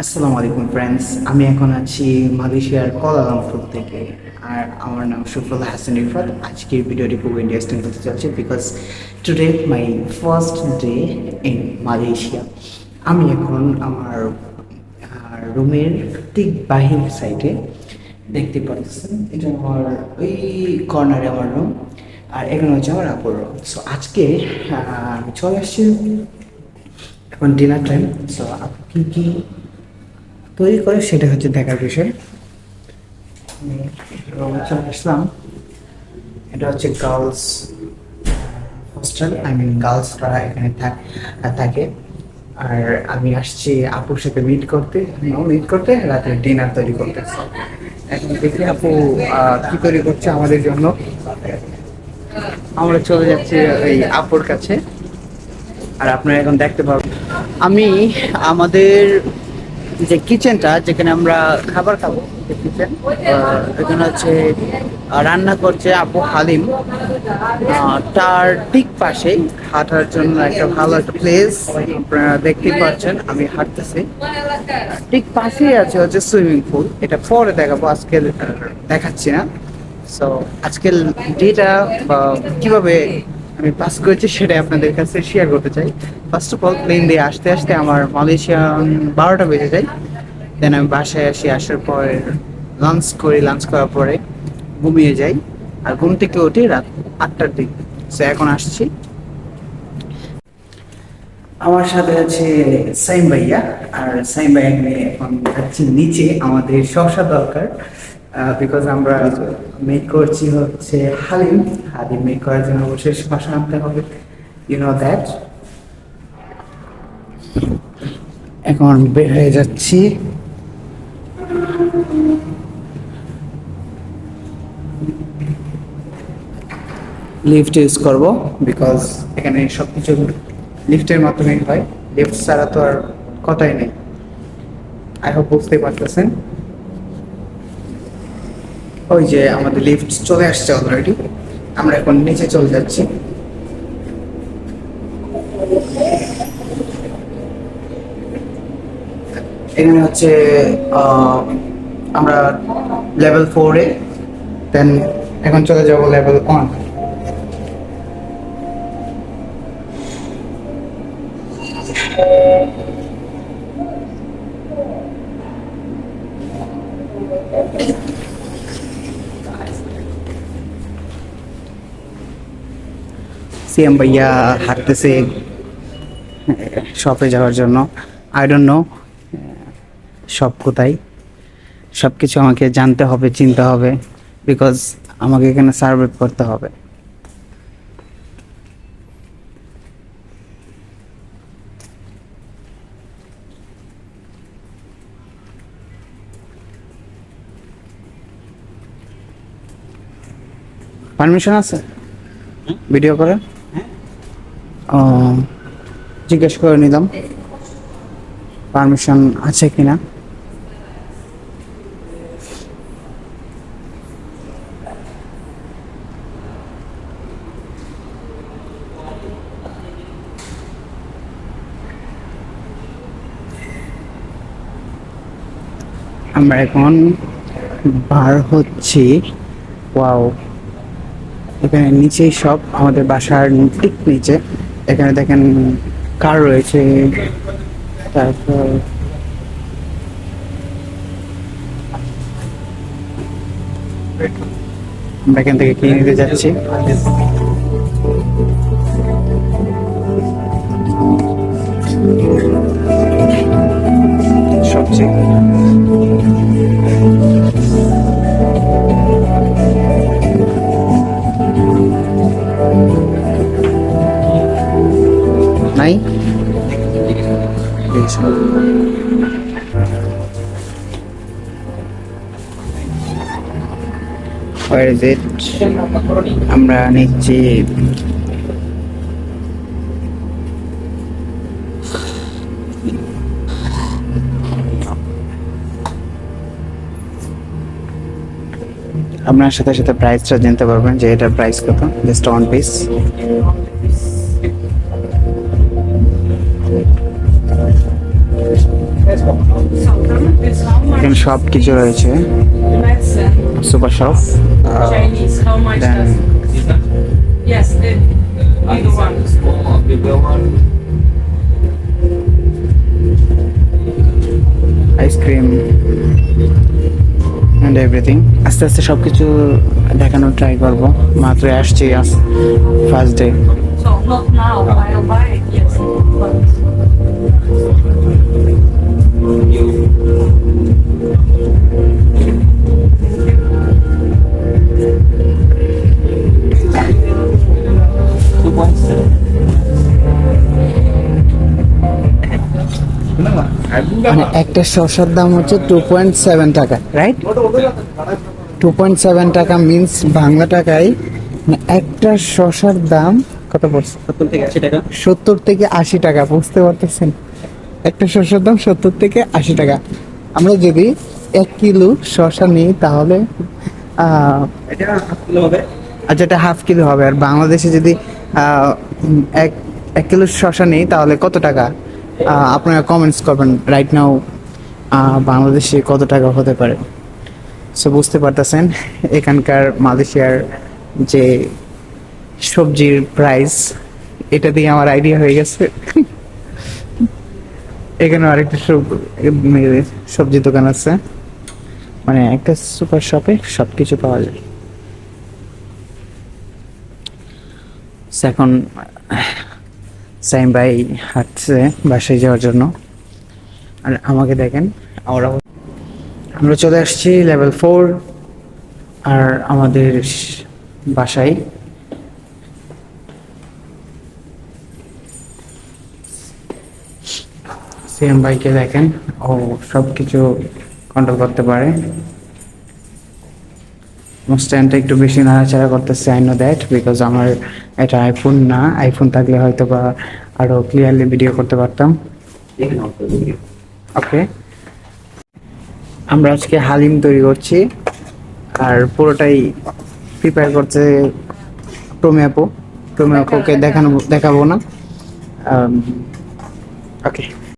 আসসালামু আলাইকুম ফ্রেন্ডস, আমি এখন আছি মালয়েশিয়ার কুয়ালালামপুর থেকে। আর আমার নাম সুফল হাসান রিফাত। আজকের ভিডিওটি খুব ইন্টারেস্টিং হতে যাচ্ছে because today my first day in Malaysia. আমি এখন আমার রুমের ঠিক বাহির সাইডে দেখতে পাচ্ছেন, এটা আমার ওই কর্নারে আমার রুম, আর এখানে হচ্ছে আমার আপুর রুম। সো আজকে আমি চলে আসছি এখন ডিনার টাইম। সো আপু কি কি তৈরি করে সেটা হচ্ছে দেখার বিষয়। আমি রুমে চলে আসলাম। এটা হচ্ছে গার্লস হোস্টেল, আই মিন গার্লসরা এখানে থাকে। আর আমি আসছি আপুর সাথে মিট করতে রাতে ডিনার তৈরি করতে। এখন দেখি আপু কি তৈরি করছে আমাদের জন্য। আমরা চলে যাচ্ছি এই আপুর কাছে, আর আপনারা এখন দেখতে পাবেন আমি আমাদের যে কিচেনটা, যেখানে আমরা খাবার খাবো, কিচেন এখানে হচ্ছে রান্না করছে আপু হালিম। তার ঠিক পাশেই হাঁটার জন্য একটা ভালো একটা প্লেস আপনারা দেখতে পাচ্ছেন। আমি হাঁটতেছি, ঠিক পাশেই আছে হচ্ছে সুইমিং পুল। এটা পরে দেখাবো, আজকে দেখাচ্ছি না। সো আজকের ডেটা বা কিভাবে আমি পাস করেছি সেটাই আপনাদের কাছে শেয়ার করতে চাই। ফার্স্ট অফ অল, প্লেন দিয়ে আসতে আসতে আমার মালয়েশিয়ান 12টা বেজে যায়। দেন আমি বাসায় আসার পর লাঞ্চ করার পরে ঘুমিয়ে যাই। আর ঘুম থেকে উঠি রাত 8টার দিকে। সো এখন আসছি, আমার সাথে আছে সাইম ভাইয়া। আর সাইম ভাইয়া নিয়ে এখন যাচ্ছি নিচে, আমাদের শসা দরকার বিকজ আমরা মেক করছি হচ্ছে হালিম মেক করার জন্য অবশ্যই শসা আনতে হবে, ইউ নো দ্যাট। এখন বের হয়ে যাচ্ছি। লিফট ইউজ করব বিকজ এখানে সবকিছু লিফটের মাধ্যমেই হয়, লিফট ছাড়া তো আর কথাই নেই। আই হোপ বুঝতে পারতেছেন। ওই যে আমাদের লিফট চলে আসছে অলরেডি, আমরা এখন নিচে চলে যাচ্ছি। এখানে হচ্ছে আমরা লেভেল 4-এ, দেন এখন চলে যাব লেভেল 1। সিএম ভাইয়া হাঁটতেছে শপে যাওয়ার জন্য। আই ডোন্ট নো শপ কোথায়, সব কিছু আমাকে জানতে হবে, চিনতে হবে, বিকজ আমাকে এখানে সার্ভাইভ করতে হবে। পারমিশন আছে ভিডিও করে? ও, জিজ্ঞেস করে নিলাম পারমিশন আছে কিনা। আমরা এখন বার হচ্ছি। ওয়াও, এখানে নিচেই সব, আমাদের বাসার ঠিক নিচে। এখানে দেখেন কার রয়েছে, তারপর আমরা এখান থেকে কিনে নিতে যাচ্ছি। সবচেয়ে নাই where is it? আমরা নিচ্ছি আপনার সাথে সাথে প্রাইসটা জানতে পারবেন যে এটার প্রাইস কত। Just 1 piece. সব কিছু রয়েছে, Medicine, super shop. Chinese, how much then- does? Yes, either one. Small, bigger one. Ice cream and everything. আস্তে আস্তে সব কিছু দেখানোর ট্রাই করবো, মাত্র আসছি first day. So not now, I'll buy it, yes. But মানে একটা শসার দাম হচ্ছে 2.7 টাকা, রাইট? 2.7 টাকা মিন্স বাংলা টাকায় মানে একটা শসার দাম কত পড়ছে? 70 থেকে 80 টাকা। 70 থেকে 80 টাকা, বুঝতে পারতেছেন? একটা শসার দাম 70 থেকে 80 টাকা। আমরা যদি 1 কিলো শসা নিই তাহলে এটা হাফ কিলো হবে। আচ্ছা, এটা হাফ কিলো হবে। আর বাংলাদেশে যদি এক কিলো শসা নিই তাহলে কত টাকা? আপনারা কমেন্টস করবেন রাইট নাও বাংলাদেশে কত টাকা হতে পারে। সো বুঝতে পারতেছেন এখানকার মালয়েশিয়ার যে সবজির প্রাইস, এটা দিয়ে আমার আইডিয়া হয়ে গেছে। এখানে আরেকটা সবজি দোকান আছে, মানে একটা সুপার শপে সব কিছু পাওয়া যায়। এখন সাইম ভাই হাঁটছে বাসায় যাওয়ার জন্য, আর আমাকে দেখেন আমরা চলে আসছি লেভেল 4 আর আমাদের বাসায়। সাইম ভাইকে দেখেন, ও সব কিছু কন্ট্রোল করতে পারে। স্ট্যান্ডটা একটু বেশি নাড়াচাড়া করতেছে, আই নো দ্যাট, বিকজ আমার এটা আইফোন না। আইফোন থাকলে হয়তো বা আরো ক্লিয়ারলি ভিডিও করতে পারতাম। ওকে, আমরা আজকে হালিম তৈরি করছি, আর পুরোটাই প্রিপেয়ার করছে টোমিয়াপো। টোমিয়াপোকে দেখাবো না। ওকে।